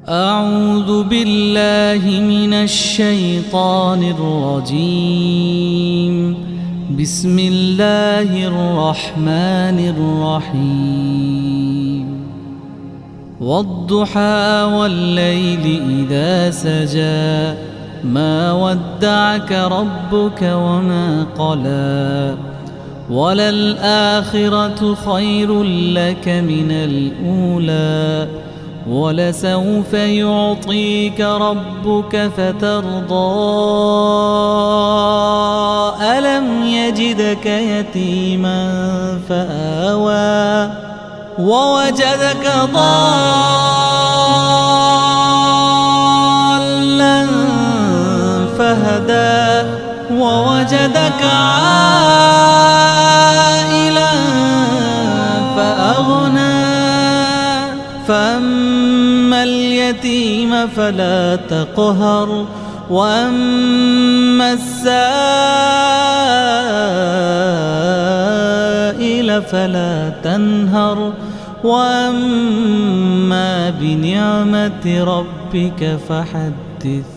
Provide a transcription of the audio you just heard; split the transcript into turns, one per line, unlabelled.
أعوذ بالله من الشيطان الرجيم. بسم الله الرحمن الرحيم. والضحى والليل إذا سجى ما ودعك ربك وما قلى وللآخرة خير لك من الأولى ولسوف يعطيك ربك فترضى ألم يجدك يتيما فآوى ووجدك ضالا فهدى ووجدك عائلا فأغنى فأما اليتيم فلا تقهر وأما السائل فلا تنهر وأما بنعمة ربك فحدث.